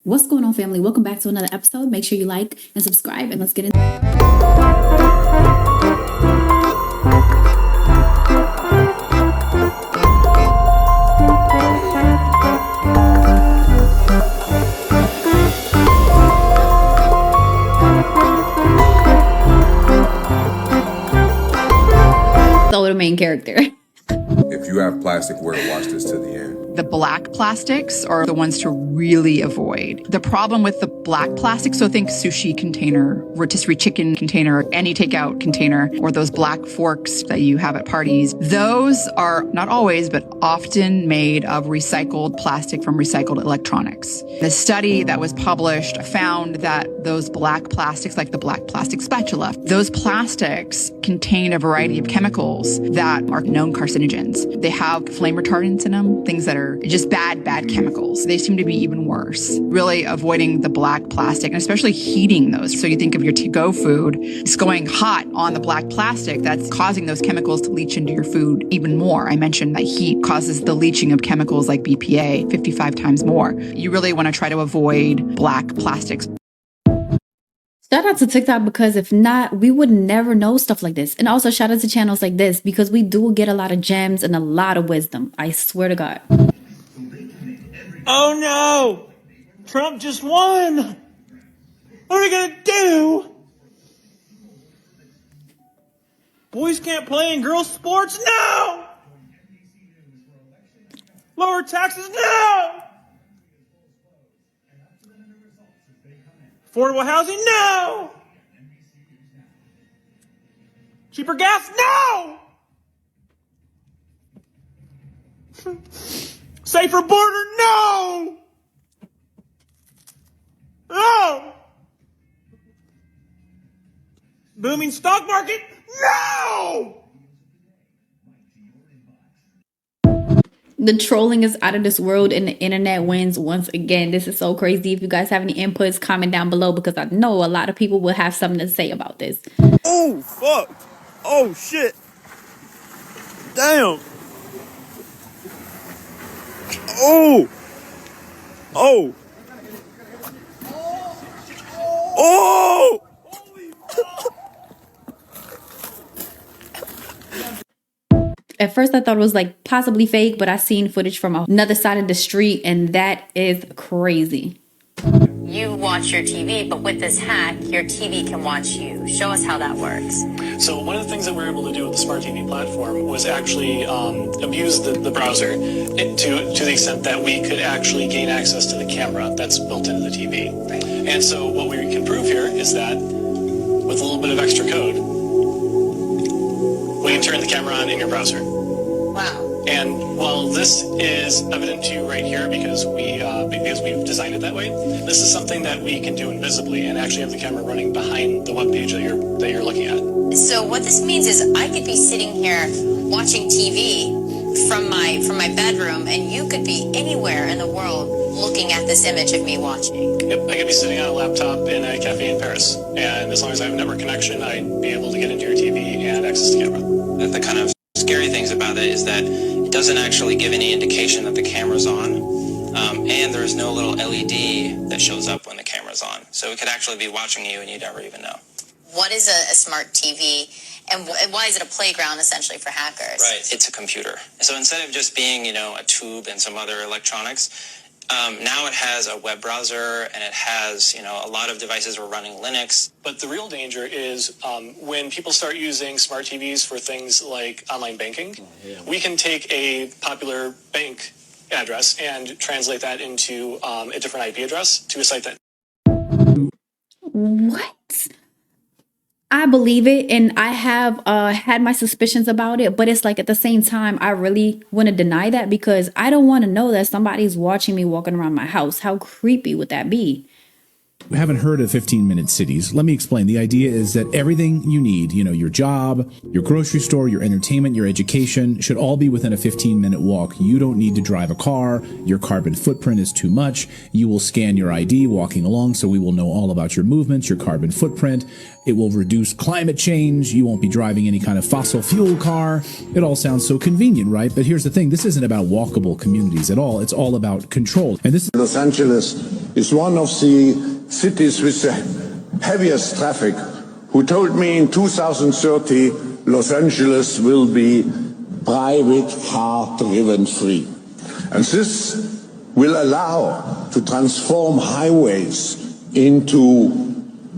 What's going on, family? Welcome back to another episode. Make sure you like and subscribe, and let's get into the main character. If you have plasticware, watch this to the end. The black plastics are the ones to really avoid. The problem with the black plastic, so think sushi container, rotisserie chicken container, any takeout container, or those black forks that you have at parties, those are not always, but often made of recycled plastic from recycled electronics. The study that was published found that those black plastics, like the black plastic spatula, those plastics contain a variety of chemicals that are known carcinogens. They have flame retardants in them, things that are just bad chemicals. They seem to be even worse. Really avoiding the black plastic, and especially heating those. So you think of your to-go food, it's going hot on the black plastic, that's causing those chemicals to leach into your food even more. I mentioned that heat causes the leaching of chemicals like BPA 55 times more. You really want to try to avoid black plastics. Shout out to TikTok, because if not, we would never know stuff like this. And also shout out to channels like this, because we do get a lot of gems and a lot of wisdom. I swear to God. Oh no! Trump just won! What are we gonna do? Boys can't play in girls' sports? No! Lower taxes? No! Affordable housing? No! Cheaper gas? No! Safer border? No! No! Booming stock market? No! The trolling is out of this world, and the internet wins once again. This is so crazy. If you guys have any inputs, comment down below, because I know a lot of people will have something to say about this. Oh, fuck. Oh, shit. Damn. Oh. Oh. Oh. At first I thought it was like possibly fake, but I seen footage from another side of the street, and that is crazy. You watch your TV, but with this hack, your TV can watch you. Show us how that works. So one of the things that we were able to do with the Smart TV platform was actually abuse the browser to the extent that we could actually gain access to the camera that's built into the TV. And so what we can prove here is that with a little bit of extra code, we can turn the camera on in your browser. Wow. And while this is evident to you right here because we've designed it that way, this is something that we can do invisibly and actually have the camera running behind the web page that you're looking at. So what this means is I could be sitting here watching TV from my bedroom, and you could be anywhere in the world looking at this image of me watching. Yep, I could be sitting on a laptop in a cafe in Paris, and as long as I have a network connection, I'd be able to get into your TV and access the camera. The kind of scary things about it is that it doesn't actually give any indication that the camera's on, and there's no little LED that shows up when the camera's on. So it could actually be watching you and you never even know. What is a smart TV, and why is it a playground essentially for hackers? Right, it's a computer. So instead of just being, a tube and some other electronics, now it has a web browser, and it has, a lot of devices are running Linux. But the real danger is when people start using smart TVs for things like online banking, we can take a popular bank address and translate that into a different IP address to a site that... What? I believe it, and I have had my suspicions about it, but it's like at the same time, I really want to deny that, because I don't want to know that somebody's watching me walking around my house. How creepy would that be? Haven't heard of 15-minute cities. Let me explain. The idea is that everything you need, your job, your grocery store, your entertainment, your education, should all be within a 15-minute walk. You don't need to drive a car. Your carbon footprint is too much. You will scan your ID walking along, so we will know all about your movements, your carbon footprint. It will reduce climate change. You won't be driving any kind of fossil fuel car. It all sounds so convenient, right? But here's the thing. This isn't about walkable communities at all. It's all about control. And this is Los Angeles is one of the cities with the heaviest traffic, who told me in 2030 Los Angeles will be private car driven free. And this will allow to transform highways into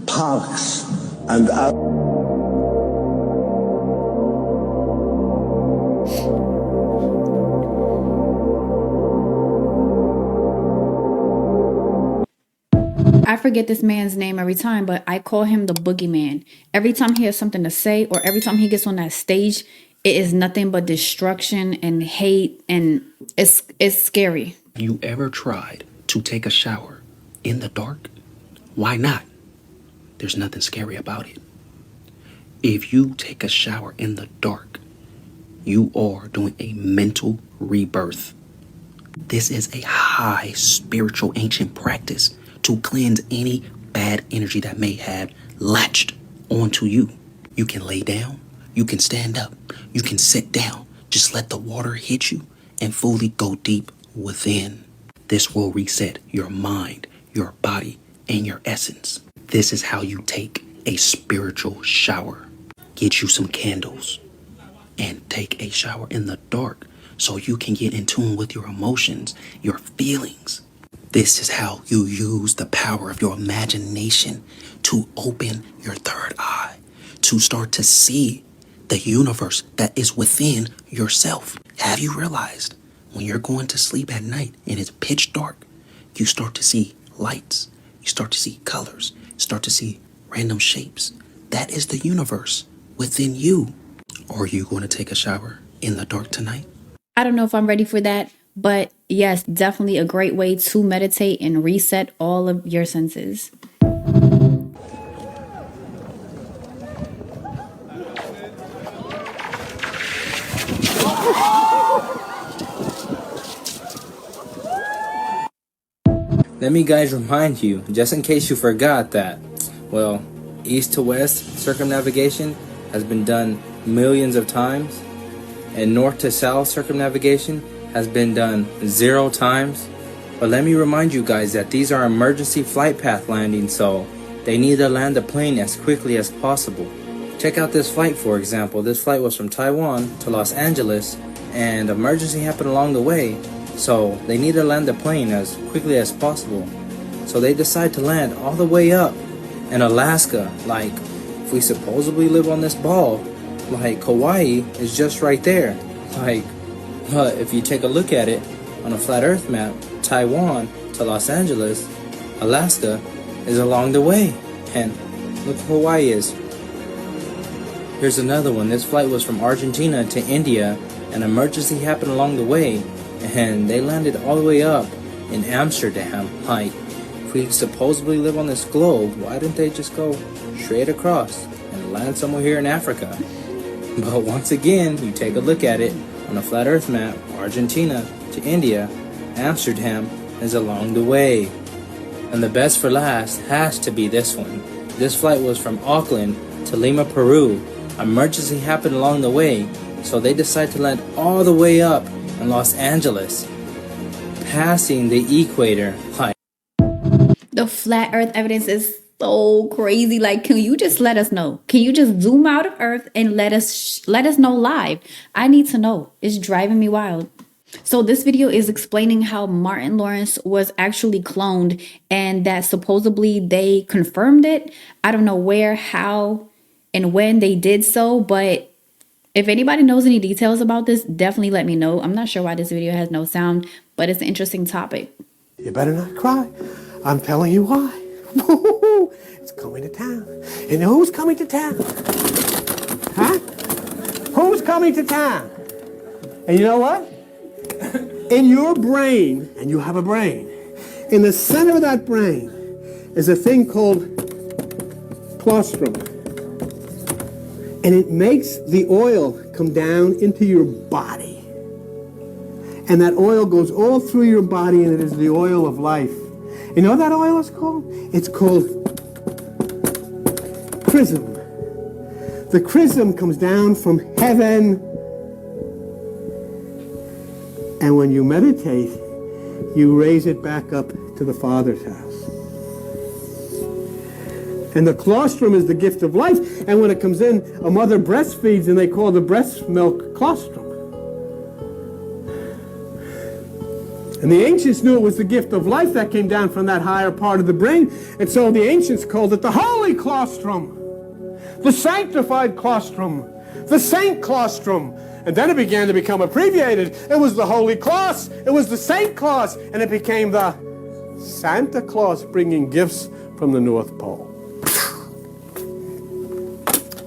parks and I forget this man's name every time, but I call him the boogeyman. Every time he has something to say or every time he gets on that stage, it is nothing but destruction and hate, and it's scary. You ever tried to take a shower in the dark? Why not? There's nothing scary about it. If you take a shower in the dark, you are doing a mental rebirth. This is a high spiritual ancient practice to cleanse any bad energy that may have latched onto you. You can lay down, you can stand up, you can sit down. Just let the water hit you and fully go deep within. This will reset your mind, your body, and your essence. This is how you take a spiritual shower. Get you some candles and take a shower in the dark so you can get in tune with your emotions, your feelings. This is how you use the power of your imagination to open your third eye, to start to see the universe that is within yourself. Have you realized when you're going to sleep at night and it's pitch dark, you start to see lights, you start to see colors, start to see random shapes? That is the universe within you. Are you going to take a shower in the dark tonight? I don't know if I'm ready for that, but yes, definitely a great way to meditate and reset all of your senses. Let me guys remind you, just in case you forgot that, well, east to west circumnavigation has been done millions of times, and north to south circumnavigation has been done 0 times. But let me remind you guys that these are emergency flight path landings, so they need to land the plane as quickly as possible. Check out this flight, for example. This flight was from Taiwan to Los Angeles, and emergency happened along the way, so they need to land the plane as quickly as possible. So they decide to land all the way up in Alaska. Like, if we supposedly live on this ball, like Hawaii is just right there. Like, but if you take a look at it on a flat earth map, Taiwan to Los Angeles, Alaska is along the way. And look where Hawaii is. Here's another one. This flight was from Argentina to India. An emergency happened along the way, and they landed all the way up in Amsterdam. Like, if we supposedly live on this globe, why didn't they just go straight across and land somewhere here in Africa? But once again, you take a look at it on a flat earth map, Argentina to India, Amsterdam is along the way. And the best for last has to be this one. This flight was from Auckland to Lima, Peru. Emergency happened along the way, so they decide to land all the way up in Los Angeles, passing the equator. Like, The flat earth evidence is so crazy. Like, can you just let us know? Can you just zoom out of earth and let us know live? I need to know. It's driving me wild. So this video is explaining how Martin Lawrence was actually cloned, and that supposedly they confirmed it. I don't know where, how, and when they did so, but if anybody knows any details about this, definitely let me know. I'm not sure why this video has no sound, but it's an interesting topic. You better not cry. I'm telling you why. It's coming to town. And who's coming to town? Huh? Who's coming to town? And you know what? In your brain, and you have a brain, in the center of that brain is a thing called colostrum. And it makes the oil come down into your body. And that oil goes all through your body, and it is the oil of life. You know what that oil is called? It's called chrism. The chrism comes down from heaven. And when you meditate, you raise it back up to the Father's house. And the colostrum is the gift of life. And when it comes in, a mother breastfeeds, and they call the breast milk colostrum. And the ancients knew it was the gift of life that came down from that higher part of the brain. And so the ancients called it the holy colostrum, the sanctified colostrum, the saint colostrum. And then it began to become abbreviated. It was the Holy Claus, it was the Saint Claus, and it became the Santa Claus bringing gifts from the North Pole.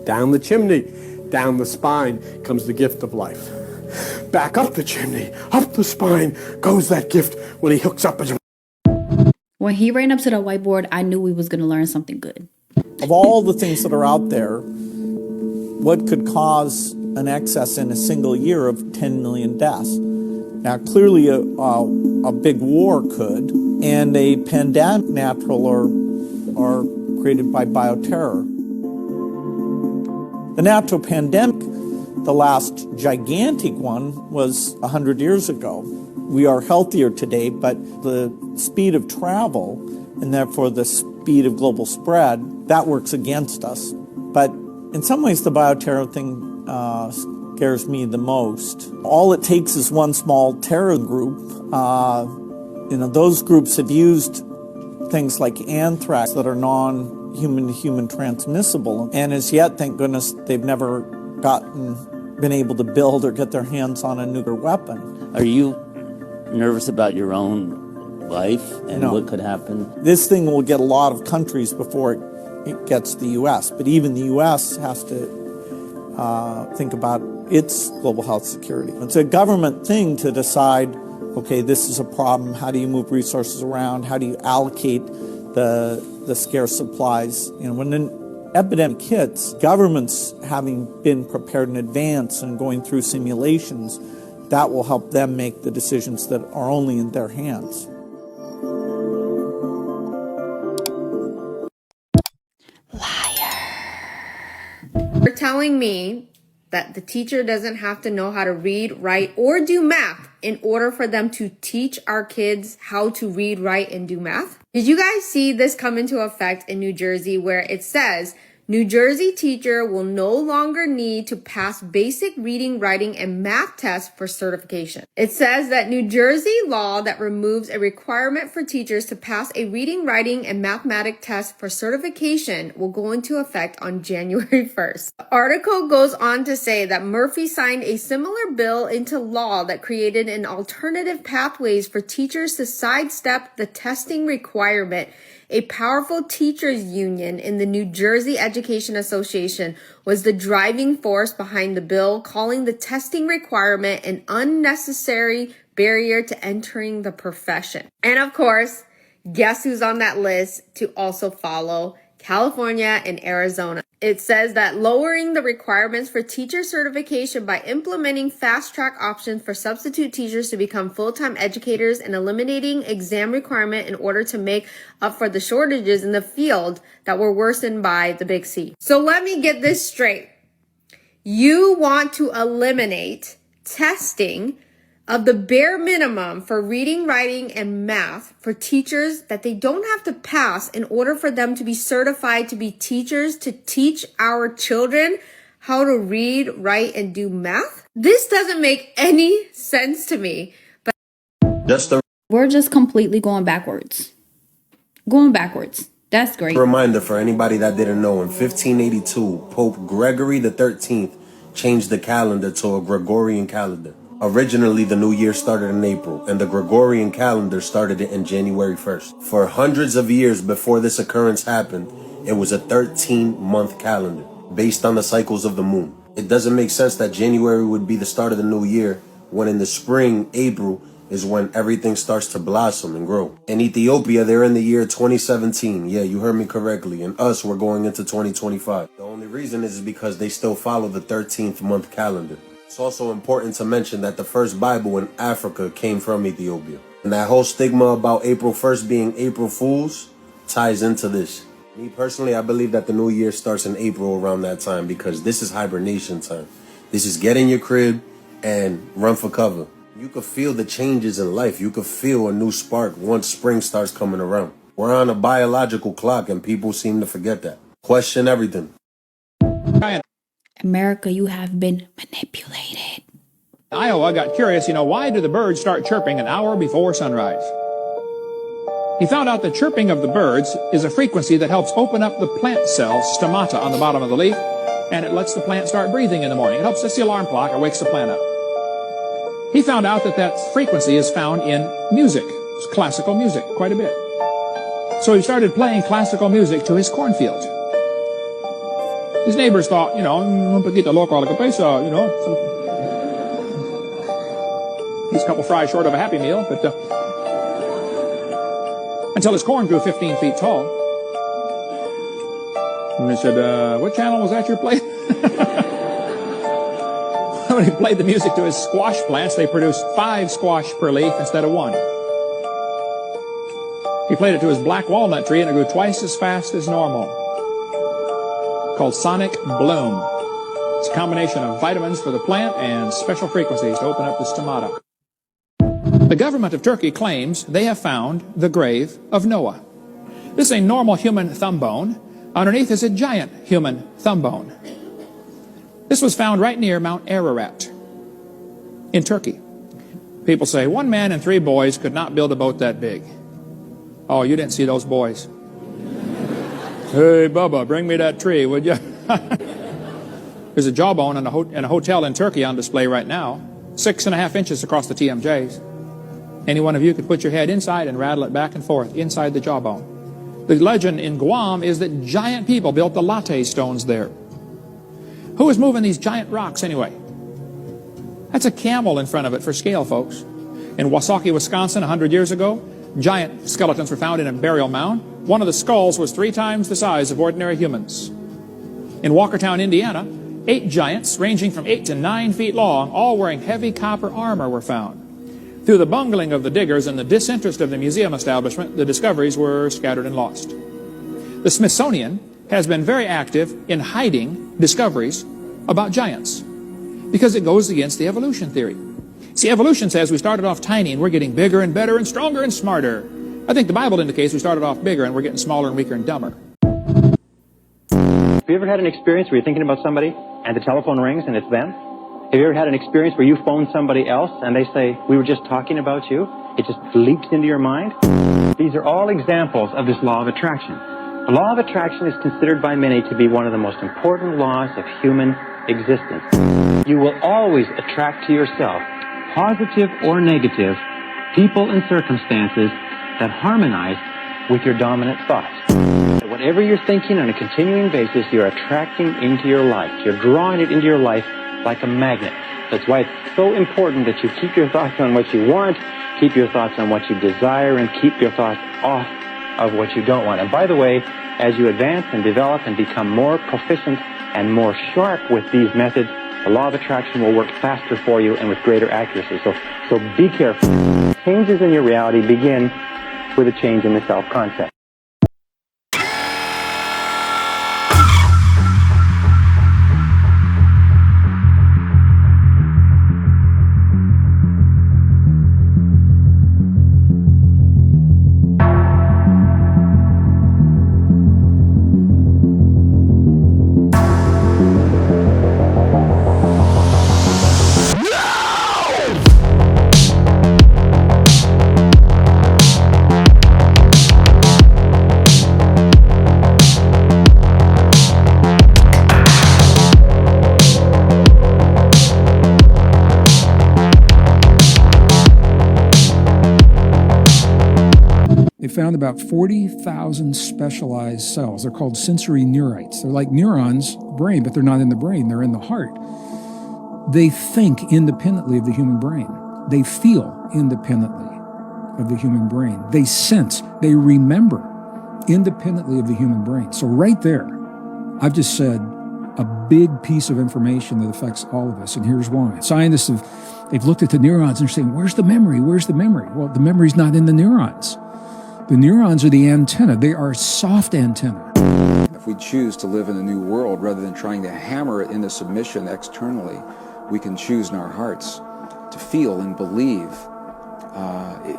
Down the chimney, down the spine comes the gift of life. Back up the chimney, up the spine goes that gift when he hooks up his... When he ran up to the whiteboard, I knew we was going to learn something good. Of all the things that are out there, what could cause an excess in a single year of 10 million deaths? Now, clearly a big war could, and a pandemic, natural or created by bioterror. The natural pandemic, the last gigantic one, was 100 years ago. We are healthier today, but the speed of travel, and therefore the speed of global spread, that works against us. But in some ways, the bioterror thing scares me the most. All it takes is one small terror group. Those groups have used things like anthrax that are non-human to human transmissible, and as yet, thank goodness, they've never been able to build or get their hands on a nuclear weapon. Are you nervous about your own life and No. what could happen? This thing will get a lot of countries before it gets to the U.S., but even the U.S. has to think about its global health security. It's a government thing to decide, okay, this is a problem. How do you move resources around? How do you allocate the scarce supplies? When an epidemic hits, governments having been prepared in advance and going through simulations, that will help them make the decisions that are only in their hands. You're telling me that the teacher doesn't have to know how to read, write, or do math in order for them to teach our kids how to read, write, and do math? Did you guys see this come into effect in New Jersey, where it says New Jersey teacher will no longer need to pass basic reading, writing, and math tests for certification. It says that New Jersey law that removes a requirement for teachers to pass a reading, writing, and mathematic test for certification will go into effect on January 1st. The article goes on to say that Murphy signed a similar bill into law that created an alternative pathways for teachers to sidestep the testing requirement. A powerful teachers union in the New Jersey Education Association was the driving force behind the bill, calling the testing requirement an unnecessary barrier to entering the profession. And of course, guess who's on that list to also follow? California and Arizona. It says that lowering the requirements for teacher certification by implementing fast-track options for substitute teachers to become full-time educators and eliminating exam requirement in order to make up for the shortages in the field that were worsened by the Big C. So let me get this straight. You want to eliminate testing of the bare minimum for reading, writing, and math for teachers that they don't have to pass in order for them to be certified to be teachers to teach our children how to read, write, and do math? This doesn't make any sense to me. But We're just completely going backwards. Going backwards. That's great. Reminder for anybody that didn't know, in 1582, Pope Gregory the 13th changed the calendar to a Gregorian calendar. Originally, the new year started in April, and the Gregorian calendar started in January 1st. For hundreds of years before this occurrence happened, it was a 13-month calendar based on the cycles of the moon. It doesn't make sense that January would be the start of the new year when in the spring, April, is when everything starts to blossom and grow. In Ethiopia, they're in the year 2017. Yeah, you heard me correctly. And us, we're going into 2025. The only reason is because they still follow the 13th month calendar. It's also important to mention that the first Bible in Africa came from Ethiopia. And that whole stigma about April 1st being April Fools ties into this. Me personally, I believe that the new year starts in April around that time because this is hibernation time. This is get in your crib and run for cover. You could feel the changes in life. You could feel a new spark once spring starts coming around. We're on a biological clock and people seem to forget that. Question everything. America, you have been manipulated. Iowa got curious, why do the birds start chirping an hour before sunrise? He found out the chirping of the birds is a frequency that helps open up the plant cells, stomata, on the bottom of the leaf, and it lets the plant start breathing in the morning. It helps us the alarm clock, it wakes the plant up. He found out that frequency is found in music, classical music, quite a bit. So he started playing classical music to his cornfield. His neighbors thought, un poquito loco a la cabeza, he's a couple fries short of a Happy Meal, but until his corn grew 15 feet tall. And they said, what channel was that you're playing? When he played the music to his squash plants, they produced 5 squash per leaf instead of 1. He played it to his black walnut tree, and it grew twice as fast as normal. Called Sonic Bloom. It's a combination of vitamins for the plant and special frequencies to open up the stomata. The government of Turkey claims they have found the grave of Noah. This is a normal human thumb bone. Underneath is a giant human thumb bone. This was found right near Mount Ararat in Turkey. People say 1 man and 3 boys could not build a boat that big. Oh, you didn't see those boys. Hey, Bubba, bring me that tree, would you? There's a jawbone in a hotel in Turkey on display right now, 6.5 inches across the TMJs. Any one of you could put your head inside and rattle it back and forth inside the jawbone. The legend in Guam is that giant people built the latte stones there. Who is moving these giant rocks anyway? That's a camel in front of it for scale, folks. In Wasaki, Wisconsin, 100 years ago, giant skeletons were found in a burial mound. One of the skulls was 3 times the size of ordinary humans. In Walkertown, Indiana, 8 giants ranging from 8 to 9 feet long, all wearing heavy copper armor, were found. Through the bungling of the diggers and the disinterest of the museum establishment, the discoveries were scattered and lost. The Smithsonian has been very active in hiding discoveries about giants because it goes against the evolution theory. See, evolution says we started off tiny and we're getting bigger and better and stronger and smarter. I think the Bible indicates we started off bigger and we're getting smaller and weaker and dumber. Have you ever had an experience where you're thinking about somebody and the telephone rings and it's them? Have you ever had an experience where you phone somebody else and they say, we were just talking about you? It just leaps into your mind? These are all examples of this law of attraction. The law of attraction is considered by many to be one of the most important laws of human existence. You will always attract to yourself, positive or negative, people and circumstances that harmonize with your dominant thoughts. Whatever you're thinking on a continuing basis, you're attracting into your life. You're drawing it into your life like a magnet. That's why it's so important that you keep your thoughts on what you want, keep your thoughts on what you desire, and keep your thoughts off of what you don't want. And by the way, as you advance and develop and become more proficient and more sharp with these methods, the law of attraction will work faster for you and with greater accuracy. So be careful. Changes in your reality begin with a change in the self-concept. Found about 40,000 specialized cells. They're called sensory neurites. They're like neurons, brain, but they're not in the brain, they're in the heart. They think independently of the human brain. They feel independently of the human brain. They sense, they remember independently of the human brain. So right there, I've just said a big piece of information that affects all of us, and here's why. Scientists they've looked at the neurons and they're saying, where's the memory? Where's the memory? Well, the memory's not in the neurons. The neurons are the antenna. They are soft antenna. If we choose to live in a new world rather than trying to hammer it into submission externally, we can choose in our hearts to feel and believe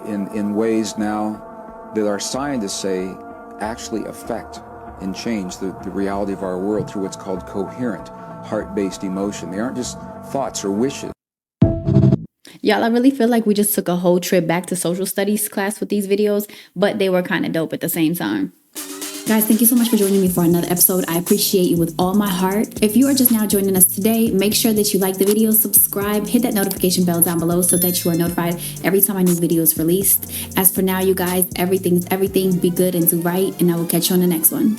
in ways now that our scientists say actually affect and change the reality of our world through what's called coherent, heart-based emotion. They aren't just thoughts or wishes. Y'all, I really feel like we just took a whole trip back to social studies class with these videos, but they were kind of dope at the same time. Guys, thank you so much for joining me for another episode. I appreciate you with all my heart. If you are just now joining us today, make sure that you like the video, subscribe, hit that notification bell down below so that you are notified every time a new video is released. As for now, you guys, everything is everything. Be good and do right, and I will catch you on the next one.